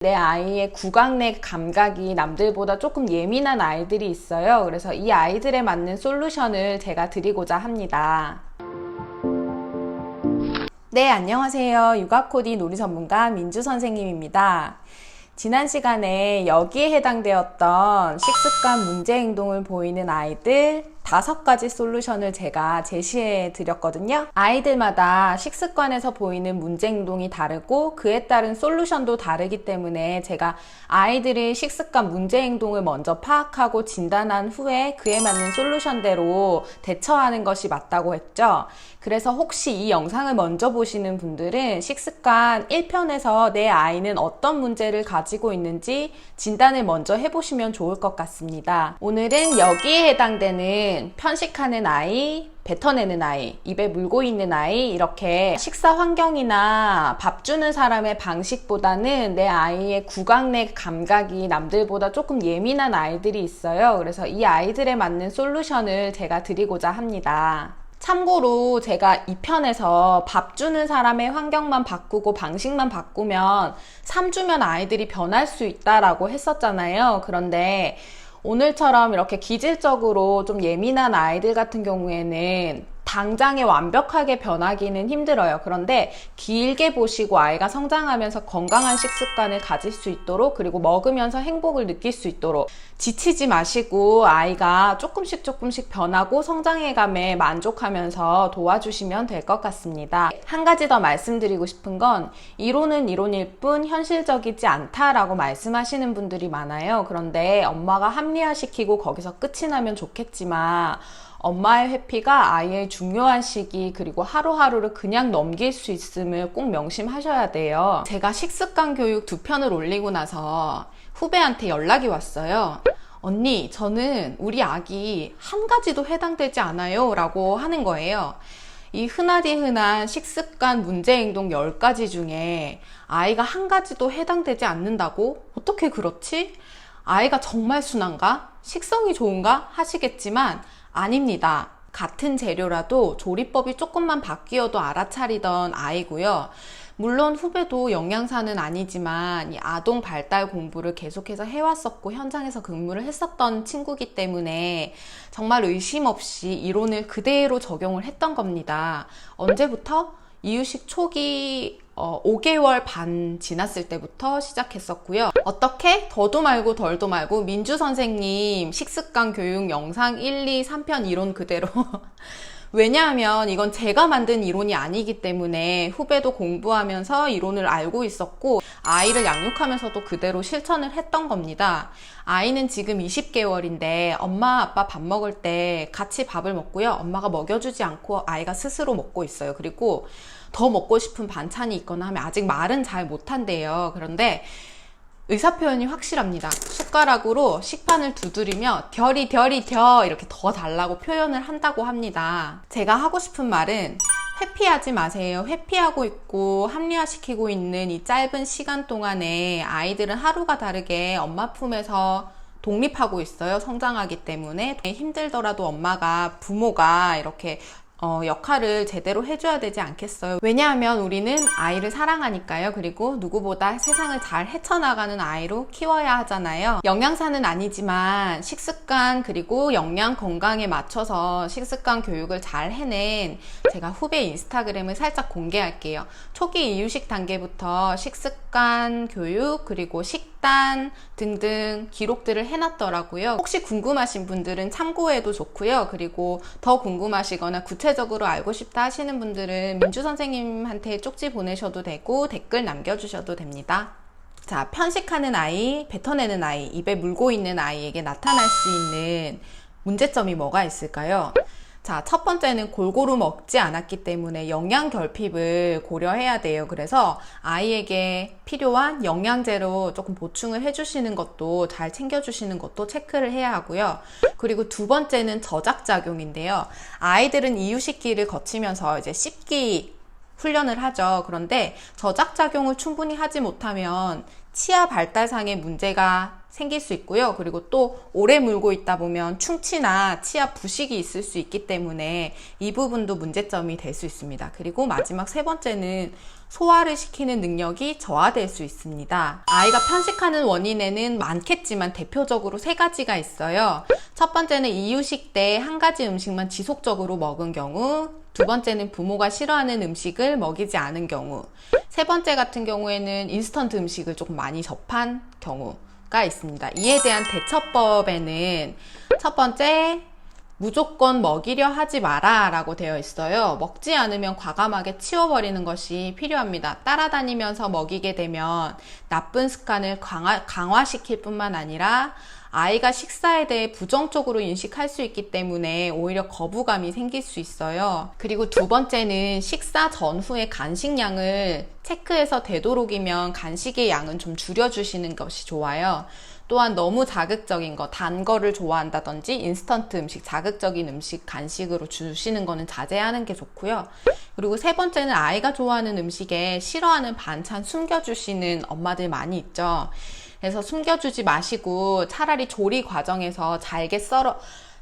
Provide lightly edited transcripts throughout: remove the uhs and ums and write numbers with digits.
내 아이의 구강 내 감각이 남들보다 조금 예민한 아이들이 있어요. 그래서 이 아이들에 맞는 솔루션을 제가 드리고자 합니다. 네, 안녕하세요. 육아코디 놀이 전문가 민주 선생님입니다. 지난 시간에 여기에 해당되었던 식습관 문제 행동을 보이는 아이들 5가지 솔루션을 제가 제시해 드렸거든요. 아이들마다 식습관에서 보이는 문제 행동이 다르고 그에 따른 솔루션도 다르기 때문에 제가 아이들의 식습관 문제 행동을 먼저 파악하고 진단한 후에 그에 맞는 솔루션대로 대처하는 것이 맞다고 했죠. 그래서 혹시 이 영상을 먼저 보시는 분들은 식습관 1편에서 내 아이는 어떤 문제를 가지고 있는지 진단을 먼저 해보시면 좋을 것 같습니다. 오늘은 여기에 해당되는 편식하는 아이, 뱉어내는 아이, 입에 물고 있는 아이, 이렇게 식사 환경이나 밥 주는 사람의 방식보다는 내 아이의 구강 내 감각이 남들보다 조금 예민한 아이들이 있어요. 그래서 이 아이들에 맞는 솔루션을 제가 드리고자 합니다. 참고로 제가 2편에서 밥 주는 사람의 환경만 바꾸고 방식만 바꾸면 3주면 아이들이 변할 수 있다라고 했었잖아요. 그런데 오늘처럼 이렇게 기질적으로 좀 예민한 아이들 같은 경우에는 당장에 완벽하게 변하기는 힘들어요. 그런데 길게 보시고 아이가 성장하면서 건강한 식습관을 가질 수 있도록, 그리고 먹으면서 행복을 느낄 수 있도록 지치지 마시고 아이가 조금씩 변하고 성장해감에 만족하면서 도와주시면 될 것 같습니다. 한 가지 더 말씀드리고 싶은 건 이론은 이론일 뿐 현실적이지 않다라고 말씀하시는 분들이 많아요. 그런데 엄마가 합리화시키고 거기서 끝이 나면 좋겠지만 엄마의 회피가 아이의 중요한 시기, 그리고 하루하루를 그냥 넘길 수 있음을 꼭 명심하셔야 돼요. 제가 식습관 교육 2편을 올리고 나서 후배한테 연락이 왔어요. 언니, 저는 우리 아기 한 가지도 해당되지 않아요 라고 하는 거예요. 이 흔하디 흔한 식습관 문제 행동 10가지 중에 아이가 한 가지도 해당되지 않는다고? 어떻게 그렇지? 아이가 정말 순한가? 식성이 좋은가? 하시겠지만 아닙니다. 같은 재료라도 조리법이 조금만 바뀌어도 알아차리던 아이고요. 물론 후배도 영양사는 아니지만 이 아동 발달 공부를 계속해서 해왔었고 현장에서 근무를 했었던 친구이기 때문에 정말 의심 없이 이론을 그대로 적용을 했던 겁니다. 언제부터? 이유식 초기 5개월 반 지났을 때부터 시작했었고요. 어떻게? 더도 말고 덜도 말고 민주 선생님 식습관 교육 영상 1, 2, 3편 이론 그대로 왜냐하면 이건 제가 만든 이론이 아니기 때문에 후배도 공부하면서 이론을 알고 있었고 아이를 양육하면서도 그대로 실천을 했던 겁니다. 아이는 지금 20개월인데 엄마 아빠 밥 먹을 때 같이 밥을 먹고요. 엄마가 먹여주지 않고 아이가 스스로 먹고 있어요. 그리고 더 먹고 싶은 반찬이 있거나 하면 아직 말은 잘 못한대요. 그런데 의사표현이 확실합니다. 숟가락으로 식판을 두드리며 덜 이렇게 더 달라고 표현을 한다고 합니다. 제가 하고 싶은 말은 회피하지 마세요. 회피하고 있고 합리화시키고 있는 이 짧은 시간 동안에 아이들은 하루가 다르게 엄마 품에서 독립하고 있어요. 성장하기 때문에 힘들더라도 엄마가, 부모가 이렇게 역할을 제대로 해줘야 되지 않겠어요? 왜냐하면 우리는 아이를 사랑하니까요. 그리고 누구보다 세상을 잘 헤쳐나가는 아이로 키워야 하잖아요. 영양사는 아니지만 식습관 그리고 영양 건강에 맞춰서 식습관 교육을 잘 해낸 제가 후배 인스타그램을 살짝 공개할게요. 초기 이유식 단계부터 식습관 교육 그리고 식단 등등 기록들을 해놨더라고요. 혹시 궁금하신 분들은 참고해도 좋고요. 그리고 더 궁금하시거나 구체적으로 알고 싶다 하시는 분들은 민주 선생님한테 쪽지 보내셔도 되고 댓글 남겨주셔도 됩니다. 자, 편식하는 아이, 뱉어내는 아이, 입에 물고 있는 아이에게 나타날 수 있는 문제점이 뭐가 있을까요? 자, 첫 번째는 골고루 먹지 않았기 때문에 영양 결핍을 고려해야 돼요. 그래서 아이에게 필요한 영양제로 조금 보충을 해주시는 것도, 잘 챙겨주시는 것도 체크를 해야 하고요. 그리고 두 번째는 저작작용인데요. 아이들은 이유식기를 거치면서 이제 씹기 훈련을 하죠. 그런데 저작작용을 충분히 하지 못하면 치아 발달상의 문제가 생길 수 있고요. 그리고 또 오래 물고 있다 보면 충치나 치아 부식이 있을 수 있기 때문에 이 부분도 문제점이 될 수 있습니다. 그리고 마지막 세 번째는 소화를 시키는 능력이 저하될 수 있습니다. 아이가 편식하는 원인에는 많겠지만 대표적으로 세 가지가 있어요. 첫 번째는 이유식 때 한 가지 음식만 지속적으로 먹은 경우, 두 번째는 부모가 싫어하는 음식을 먹이지 않은 경우, 세 번째 같은 경우에는 인스턴트 음식을 조금 많이 접한 경우가 있습니다. 이에 대한 대처법에는 첫 번째, 무조건 먹이려 하지 마라 라고 되어 있어요. 먹지 않으면 과감하게 치워버리는 것이 필요합니다. 따라다니면서 먹이게 되면 나쁜 습관을 강화시킬 뿐만 아니라 아이가 식사에 대해 부정적으로 인식할 수 있기 때문에 오히려 거부감이 생길 수 있어요. 그리고 두 번째는 식사 전후의 간식량을 체크해서 되도록이면 간식의 양은 좀 줄여주시는 것이 좋아요. 또한 너무 자극적인 거, 단 거를 좋아한다든지 인스턴트 음식, 자극적인 음식, 간식으로 주시는 거는 자제하는 게 좋고요. 그리고 세 번째는 아이가 좋아하는 음식에 싫어하는 반찬 숨겨주시는 엄마들 많이 있죠. 그래서 숨겨주지 마시고 차라리 조리 과정에서 잘게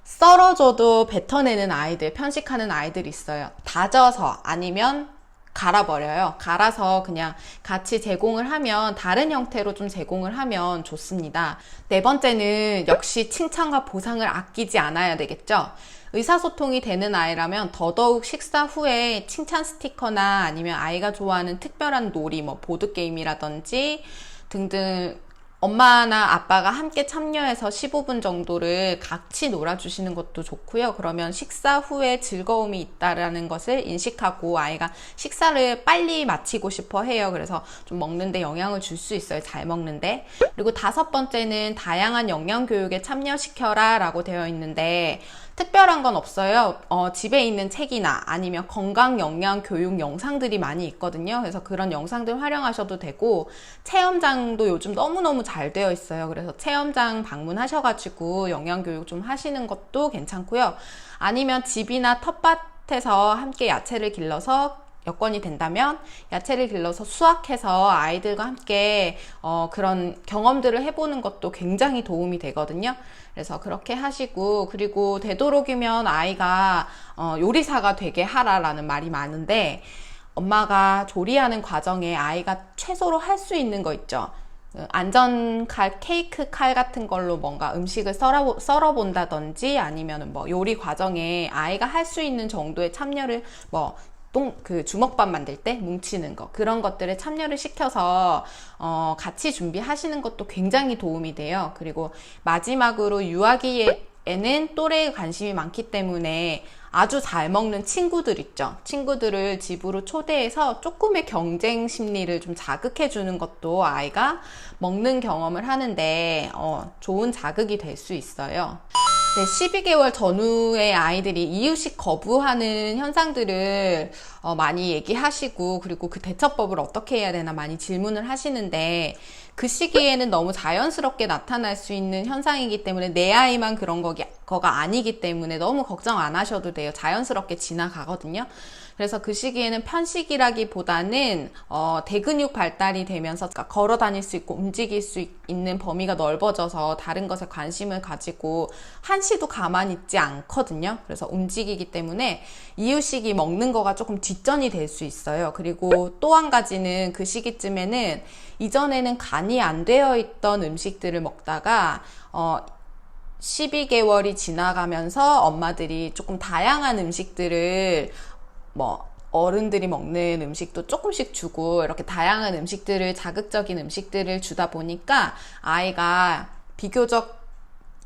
썰어줘도 뱉어내는 아이들, 편식하는 아이들이 있어요. 다져서 아니면 갈아버려요. 갈아서 그냥 같이 제공을 하면, 다른 형태로 좀 제공을 하면 좋습니다. 네 번째는 역시 칭찬과 보상을 아끼지 않아야 되겠죠. 의사소통이 되는 아이라면 더더욱 식사 후에 칭찬 스티커나 아니면 아이가 좋아하는 특별한 놀이, 뭐 보드게임이라든지 등등 엄마나 아빠가 함께 참여해서 15분 정도를 같이 놀아주시는 것도 좋고요. 그러면 식사 후에 즐거움이 있다라는 것을 인식하고 아이가 식사를 빨리 마치고 싶어 해요. 그래서 좀 먹는데 영향을 줄 수 있어요. 잘 먹는데. 그리고 다섯 번째는 다양한 영양교육에 참여시켜라 라고 되어 있는데, 특별한 건 없어요. 집에 있는 책이나 아니면 건강 영양 교육 영상들이 많이 있거든요. 그래서 그런 영상들 활용하셔도 되고, 체험장도 요즘 너무너무 잘 되어 있어요. 그래서 체험장 방문하셔가지고 영양 교육 좀 하시는 것도 괜찮고요. 아니면 집이나 텃밭에서 함께 야채를 길러서, 여건이 된다면 야채를 길러서 수확해서 아이들과 함께 그런 경험들을 해보는 것도 굉장히 도움이 되거든요. 그래서 그렇게 하시고, 그리고 되도록이면 아이가 요리사가 되게 하라라는 말이 많은데, 엄마가 조리하는 과정에 아이가 최소로 할 수 있는 거 있죠. 안전칼, 케이크 칼 같은 걸로 뭔가 음식을 썰어본다든지, 아니면 뭐 요리 과정에 아이가 할 수 있는 정도의 참여를, 그 주먹밥 만들 때 뭉치는 거, 그런 것들에 참여를 시켜서 같이 준비하시는 것도 굉장히 도움이 돼요. 그리고 마지막으로 유아기에는 또래에 관심이 많기 때문에 아주 잘 먹는 친구들 있죠. 친구들을 집으로 초대해서 조금의 경쟁 심리를 좀 자극해 주는 것도 아이가 먹는 경험을 하는데 좋은 자극이 될 수 있어요. 네, 12개월 전후의 아이들이 이유식 거부하는 현상들을 많이 얘기하시고, 그리고 그 대처법을 어떻게 해야 되나 많이 질문을 하시는데, 그 시기에는 너무 자연스럽게 나타날 수 있는 현상이기 때문에 내 아이만 그런 거가 아니기 때문에 너무 걱정 안 하셔도 돼요. 자연스럽게 지나가거든요. 그래서 그 시기에는 편식이라기보다는 대근육 발달이 되면서 걸어 다닐 수 있고 움직일 수 있는 범위가 넓어져서 다른 것에 관심을 가지고 한시도 가만히 있지 않거든요. 그래서 움직이기 때문에 이유식이 먹는 거가 조금 뒷전이 될 수 있어요. 그리고 또 한 가지는 그 시기쯤에는 이전에는 간이 안 되어 있던 음식들을 먹다가 12개월이 지나가면서 엄마들이 조금 다양한 음식들을 어른들이 먹는 음식도 조금씩 주고, 이렇게 다양한 음식들을, 자극적인 음식들을 주다 보니까 아이가 비교적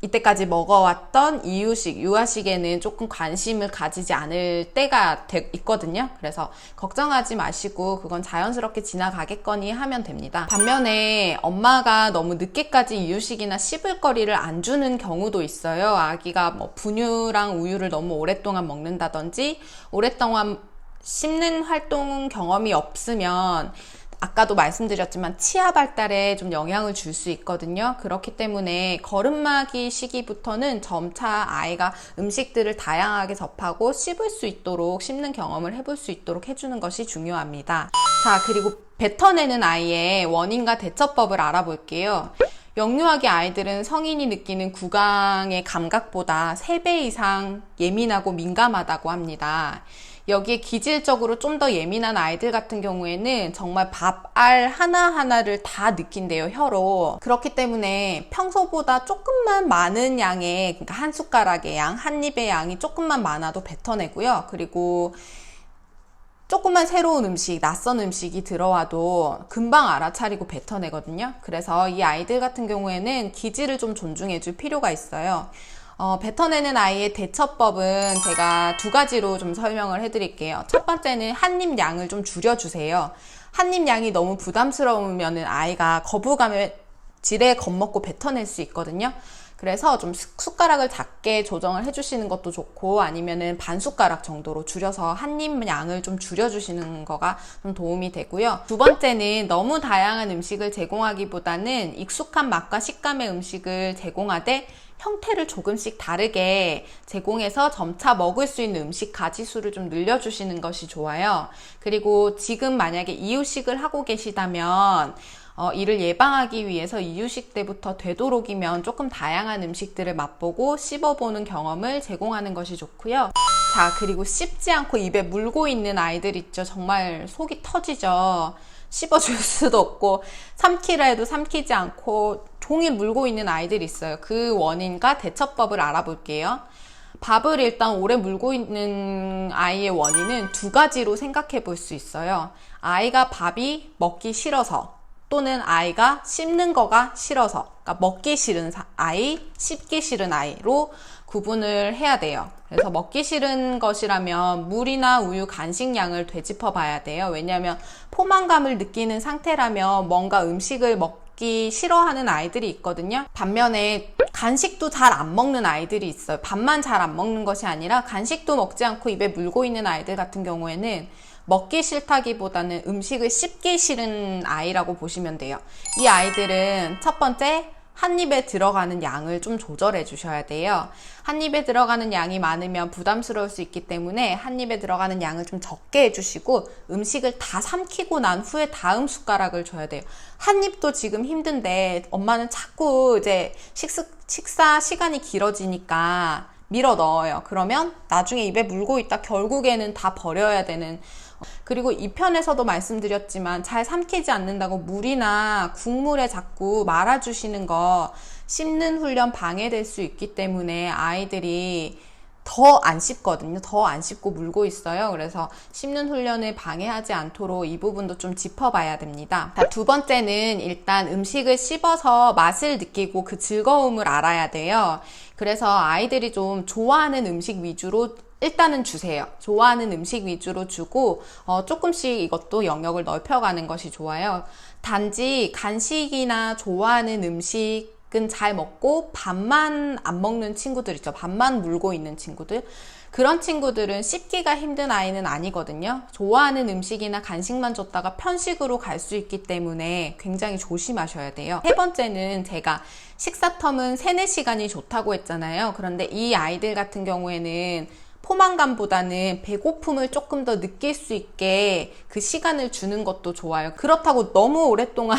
이때까지 먹어왔던 이유식, 유아식에는 조금 관심을 가지지 않을 때가 있거든요. 그래서 걱정하지 마시고 그건 자연스럽게 지나가겠거니 하면 됩니다. 반면에 엄마가 너무 늦게까지 이유식이나 씹을 거리를 안 주는 경우도 있어요. 아기가 분유랑 우유를 너무 오랫동안 먹는다든지, 오랫동안 씹는 활동 경험이 없으면 아까도 말씀드렸지만 치아 발달에 좀 영향을 줄 수 있거든요. 그렇기 때문에 거름마기 시기부터는 점차 아이가 음식들을 다양하게 접하고 씹을 수 있도록, 씹는 경험을 해볼 수 있도록 해주는 것이 중요합니다. 자, 그리고 뱉어내는 아이의 원인과 대처법을 알아볼게요. 역류하기 아이들은 성인이 느끼는 구강의 감각보다 3배 이상 예민하고 민감하다고 합니다. 여기에 기질적으로 좀 더 예민한 아이들 같은 경우에는 정말 밥, 알 하나하나를 다 느낀대요, 혀로. 그렇기 때문에 평소보다 조금만 많은 양의, 그러니까 한 숟가락의 양, 한 입의 양이 조금만 많아도 뱉어내고요. 그리고 조금만 새로운 음식, 낯선 음식이 들어와도 금방 알아차리고 뱉어내거든요. 그래서 이 아이들 같은 경우에는 기질을 좀 존중해 줄 필요가 있어요. 뱉어내는 아이의 대처법은 제가 2가지로 좀 설명을 해드릴게요. 첫 번째는 한 입 양을 좀 줄여주세요. 한 입 양이 너무 부담스러우면 아이가 거부감에 지레 겁먹고 뱉어낼 수 있거든요. 그래서 좀 숟가락을 작게 조정을 해주시는 것도 좋고, 아니면은 반 숟가락 정도로 줄여서 한 입 양을 좀 줄여주시는 거가 좀 도움이 되고요. 2번째는 너무 다양한 음식을 제공하기보다는 익숙한 맛과 식감의 음식을 제공하되 형태를 조금씩 다르게 제공해서 점차 먹을 수 있는 음식 가지수를 좀 늘려주시는 것이 좋아요. 그리고 지금 만약에 이유식을 하고 계시다면 이를 예방하기 위해서 이유식 때부터 되도록이면 조금 다양한 음식들을 맛보고 씹어보는 경험을 제공하는 것이 좋고요. 자, 그리고 씹지 않고 입에 물고 있는 아이들 있죠. 정말 속이 터지죠. 씹어줄 수도 없고 삼키라 해도 삼키지 않고 종일 물고 있는 아이들이 있어요. 그 원인과 대처법을 알아볼게요. 밥을 일단 오래 물고 있는 아이의 원인은 2가지로 생각해 볼 수 있어요. 아이가 밥이 먹기 싫어서, 또는 아이가 씹는 거가 싫어서, 그러니까 먹기 싫은 아이, 씹기 싫은 아이로 구분을 해야 돼요. 그래서 먹기 싫은 것이라면 물이나 우유, 간식량을 되짚어 봐야 돼요. 왜냐하면 포만감을 느끼는 상태라면 뭔가 음식을 먹기 싫어하는 아이들이 있거든요. 반면에 간식도 잘 안 먹는 아이들이 있어요. 밥만 잘 안 먹는 것이 아니라 간식도 먹지 않고 입에 물고 있는 아이들 같은 경우에는 먹기 싫다기보다는 음식을 씹기 싫은 아이라고 보시면 돼요. 이 아이들은 첫 번째, 한 입에 들어가는 양을 좀 조절해 주셔야 돼요. 한 입에 들어가는 양이 많으면 부담스러울 수 있기 때문에 한 입에 들어가는 양을 좀 적게 해주시고 음식을 다 삼키고 난 후에 다음 숟가락을 줘야 돼요. 한 입도 지금 힘든데 엄마는 자꾸 이제 식사 시간이 길어지니까 밀어 넣어요. 그러면 나중에 입에 물고 있다 결국에는 다 버려야 되는. 그리고 이 편에서도 말씀드렸지만 잘 삼키지 않는다고 물이나 국물에 자꾸 말아주시는 거 씹는 훈련 방해될 수 있기 때문에 아이들이 더 안 씹거든요. 더 안 씹고 물고 있어요. 그래서 씹는 훈련을 방해하지 않도록 이 부분도 좀 짚어봐야 됩니다. 자, 2번째는 일단 음식을 씹어서 맛을 느끼고 그 즐거움을 알아야 돼요. 그래서 아이들이 좀 좋아하는 음식 위주로 일단은 주세요. 좋아하는 음식 위주로 주고 조금씩 이것도 영역을 넓혀가는 것이 좋아요. 단지 간식이나 좋아하는 음식은 잘 먹고 밥만 안 먹는 친구들 있죠. 밥만 물고 있는 친구들. 그런 친구들은 씹기가 힘든 아이는 아니거든요. 좋아하는 음식이나 간식만 줬다가 편식으로 갈 수 있기 때문에 굉장히 조심하셔야 돼요. 3번째는 제가 식사 텀은 3-4시간이 좋다고 했잖아요. 그런데 이 아이들 같은 경우에는 포만감보다는 배고픔을 조금 더 느낄 수 있게 그 시간을 주는 것도 좋아요. 그렇다고 너무 오랫동안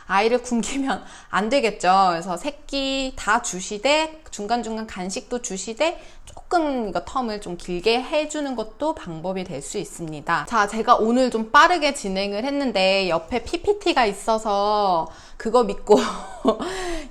아이를 굶기면 안 되겠죠. 그래서 새끼 다 주시되 중간중간 간식도 주시되 조금 이거 텀을 좀 길게 해주는 것도 방법이 될 수 있습니다. 자, 제가 오늘 좀 빠르게 진행을 했는데 옆에 PPT가 있어서 그거 믿고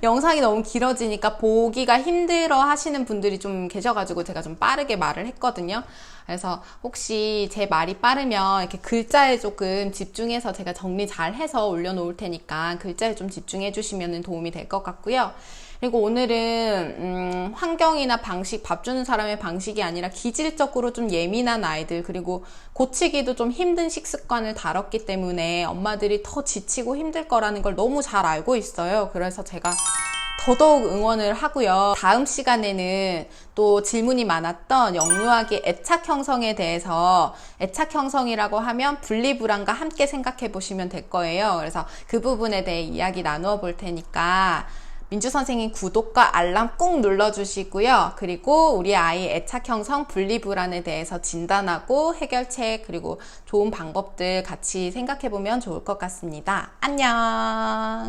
영상이 너무 길어지니까 보기가 힘들어 하시는 분들이 좀 계셔가지고 제가 좀 빠르게 말을 했거든요. 그래서 혹시 제 말이 빠르면 이렇게 글자에 조금 집중해서 제가 정리 잘 해서 올려놓을 테니까 글자에 좀 집중해 주시면 도움이 될 것 같고요. 그리고 오늘은 환경이나 방식, 밥 주는 사람의 방식이 아니라 기질적으로 좀 예민한 아이들, 그리고 고치기도 좀 힘든 식습관을 다뤘기 때문에 엄마들이 더 지치고 힘들 거라는 걸 너무 잘 알고 있어요. 그래서 제가 더더욱 응원을 하고요. 다음 시간에는 또 질문이 많았던 역류하기 애착 형성에 대해서, 애착 형성이라고 하면 분리불안과 함께 생각해 보시면 될 거예요. 그래서 그 부분에 대해 이야기 나누어 볼 테니까 민주 선생님 구독과 알람 꾹 눌러주시고요. 그리고 우리 아이 애착 형성 분리불안에 대해서 진단하고 해결책, 그리고 좋은 방법들 같이 생각해 보면 좋을 것 같습니다. 안녕.